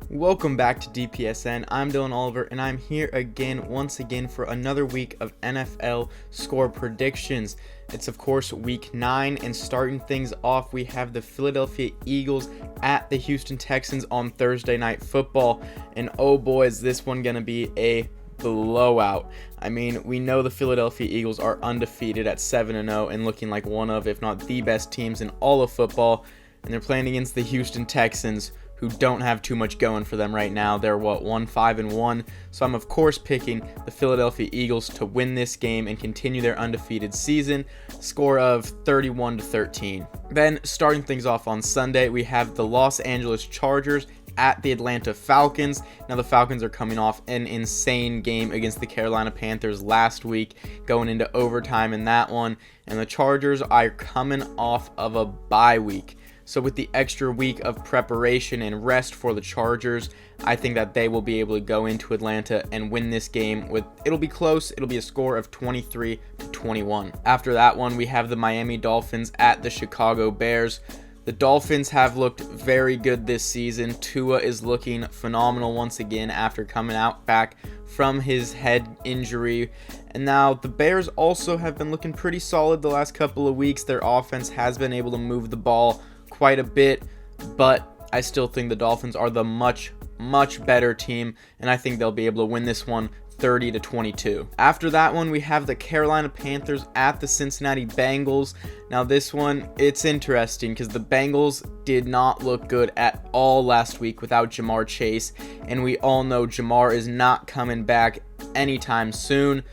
Welcome back to DPSN. I'm Dylan Oliver, and I'm here once again for another week of NFL score predictions. It's of course week 9, and starting things off, we have the Philadelphia Eagles at the Houston Texans on Thursday Night Football. And oh boy, is this one gonna be a blowout. I mean, we know the Philadelphia Eagles are undefeated at 7-0 and looking like one of, if not the best teams in all of football. And they're playing against the Houston Texans, who don't have too much going for them right now. They're 1-5-1. So I'm of course picking the Philadelphia Eagles to win this game and continue their undefeated season. Score of 31-13. Then starting things off on Sunday, we have the Los Angeles Chargers at the Atlanta Falcons. Now the Falcons are coming off an insane game against the Carolina Panthers last week, going into overtime in that one. And the Chargers are coming off of a bye week. So with the extra week of preparation and rest for the Chargers, I think that they will be able to go into Atlanta and win this game. It'll be close. It'll be a score of 23-21. After that one, we have the Miami Dolphins at the Chicago Bears. The Dolphins have looked very good this season. Tua is looking phenomenal once again after coming back from his head injury. And now the Bears also have been looking pretty solid the last couple of weeks. Their offense has been able to move the ball quite a bit, but I still think the Dolphins are the much better team, and I think they'll be able to win this one 30-22. After that one, we have the Carolina Panthers at the Cincinnati Bengals. Now this one, it's interesting because the Bengals did not look good at all last week without Jamar Chase, and we all know Jamar is not coming back anytime soon.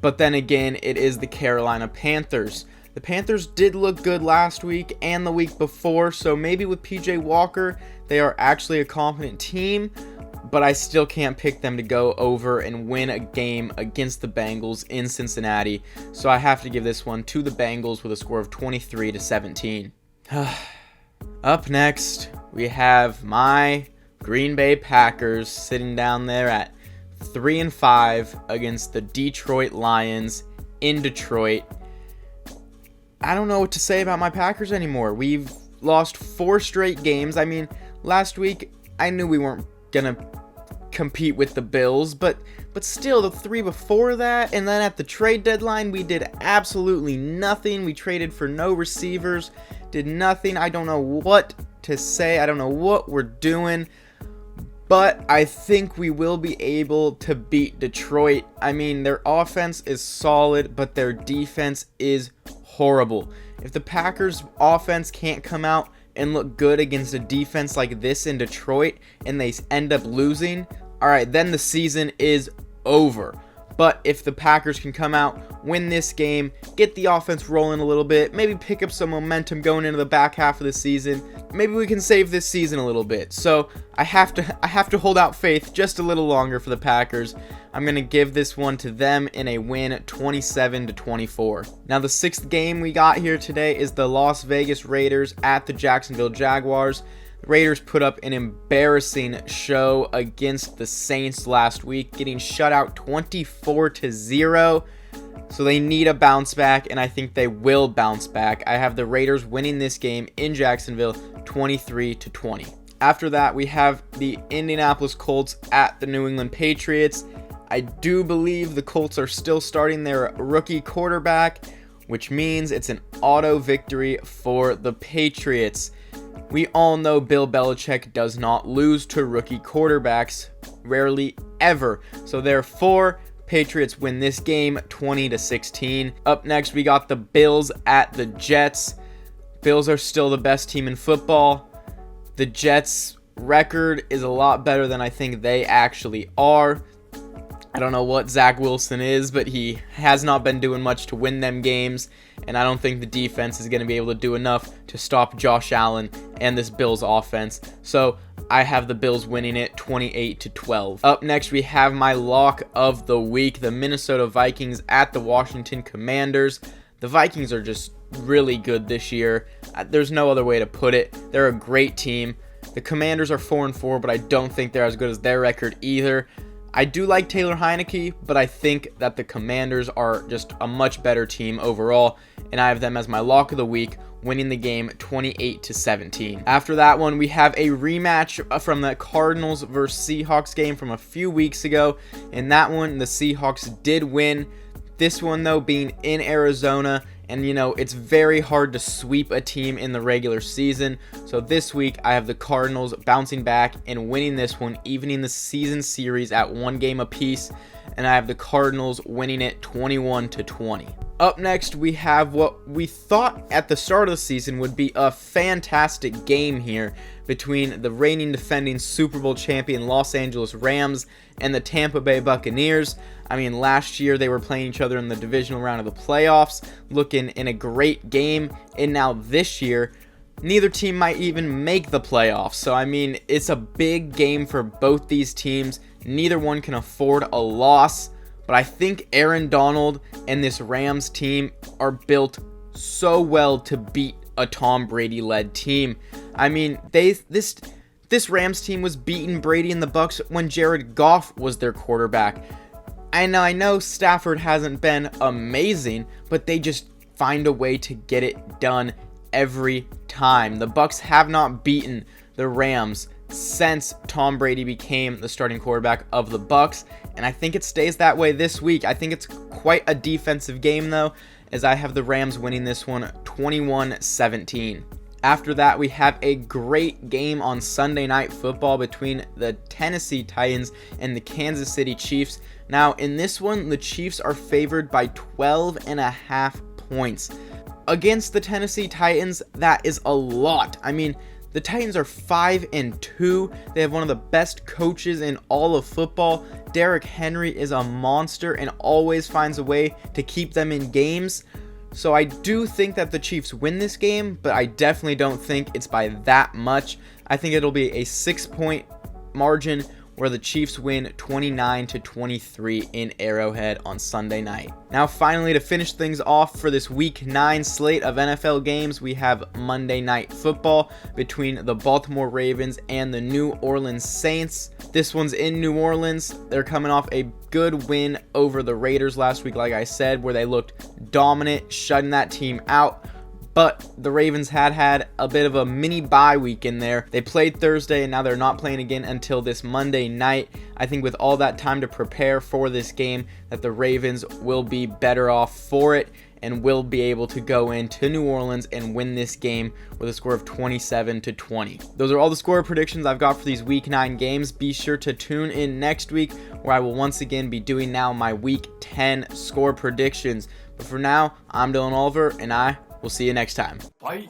But then again, it is the Carolina Panthers. The Panthers did look good last week and the week before, so maybe with PJ Walker, they are actually a competent team, but I still can't pick them to go over and win a game against the Bengals in Cincinnati, so I have to give this one to the Bengals with a score of 23-17. Up next, we have my Green Bay Packers sitting down there at 3-5 against the Detroit Lions in Detroit. I don't know what to say about my Packers anymore. We've lost 4 straight games. I mean, last week, I knew we weren't going to compete with the Bills, but still, the 3 before that, and then at the trade deadline, we did absolutely nothing. We traded for no receivers, did nothing. I don't know what to say. I don't know what we're doing, but I think we will be able to beat Detroit. I mean, their offense is solid, but their defense is horrible. If the Packers offense can't come out and look good against a defense like this in Detroit and they end up losing, all right, then the season is over. But if the Packers can come out, win this game, get the offense rolling a little bit, maybe pick up some momentum going into the back half of the season, maybe we can save this season a little bit. So I have to hold out faith just a little longer for the Packers. I'm going to give this one to them in a win, 27-24. Now the 6th game we got here today is the Las Vegas Raiders at the Jacksonville Jaguars. The Raiders put up an embarrassing show against the Saints last week, getting shut out 24-0. So they need a bounce back, and I think they will bounce back. I have the Raiders winning this game in Jacksonville 23-20. After that, we have the Indianapolis Colts at the New England Patriots. I do believe the Colts are still starting their rookie quarterback, which means it's an auto victory for the Patriots. We all know Bill Belichick does not lose to rookie quarterbacks, rarely ever. So therefore, Patriots win this game 20-16. Up next, we got the Bills at the Jets. Bills are still the best team in football. The Jets' record is a lot better than I think they actually are. I don't know what Zach Wilson is, but he has not been doing much to win them games, and I don't think the defense is going to be able to do enough to stop Josh Allen and this Bills offense. So I have the Bills winning it 28-12. Up next, we have my lock of the week, the Minnesota Vikings at the Washington Commanders. The Vikings are just really good this year. There's no other way to put it. They're a great team. The Commanders are 4-4, but I don't think they're as good as their record either. I do like Taylor Heineke, but I think that the Commanders are just a much better team overall, and I have them as my lock of the week, winning the game 28-17. After that one, we have a rematch from the Cardinals versus Seahawks game from a few weeks ago. In that one, the Seahawks did win. This one, though, being in Arizona, and it's very hard to sweep a team in the regular season. So this week, I have the Cardinals bouncing back and winning this one, evening the season series at 1 game apiece. And I have the Cardinals winning it 21-20. Up next, we have what we thought at the start of the season would be a fantastic game here between the reigning defending Super Bowl champion Los Angeles Rams and the Tampa Bay Buccaneers. I mean, last year they were playing each other in the divisional round of the playoffs, looking in a great game. And now this year, neither team might even make the playoffs. So, I mean, it's a big game for both these teams. Neither one can afford a loss. But I think Aaron Donald and this Rams team are built so well to beat a Tom Brady-led team. I mean, this Rams team was beating Brady and the Bucs when Jared Goff was their quarterback. And I know Stafford hasn't been amazing, but they just find a way to get it done every time. The Bucs have not beaten the Rams since Tom Brady became the starting quarterback of the Bucs, and I think it stays that way this week. I think it's quite a defensive game, though, as I have the Rams winning this one 21-17. After that, we have a great game on Sunday Night Football between the Tennessee Titans and the Kansas City Chiefs. Now, in this one, the Chiefs are favored by 12.5 points. Against the Tennessee Titans, that is a lot. I mean, the Titans are 5-2. They have one of the best coaches in all of football. Derrick Henry is a monster and always finds a way to keep them in games. So I do think that the Chiefs win this game, but I definitely don't think it's by that much. I think it'll be a 6-point margin where the Chiefs win 29-23 in Arrowhead on Sunday night. Now finally, to finish things off for this Week 9 slate of NFL games, we have Monday Night Football between the Baltimore Ravens and the New Orleans Saints. This one's in New Orleans. They're coming off a good win over the Raiders last week, like I said, where they looked dominant, shutting that team out. But the Ravens had a bit of a mini bye week in there. They played Thursday, and now they're not playing again until this Monday night. I think with all that time to prepare for this game, that the Ravens will be better off for it and will be able to go into New Orleans and win this game with a score of 27-20. Those are all the score predictions I've got for these Week 9 games. Be sure to tune in next week, where I will once again be doing now my Week 10 score predictions. But for now, I'm Dylan Oliver, and I will see you next time. Bye.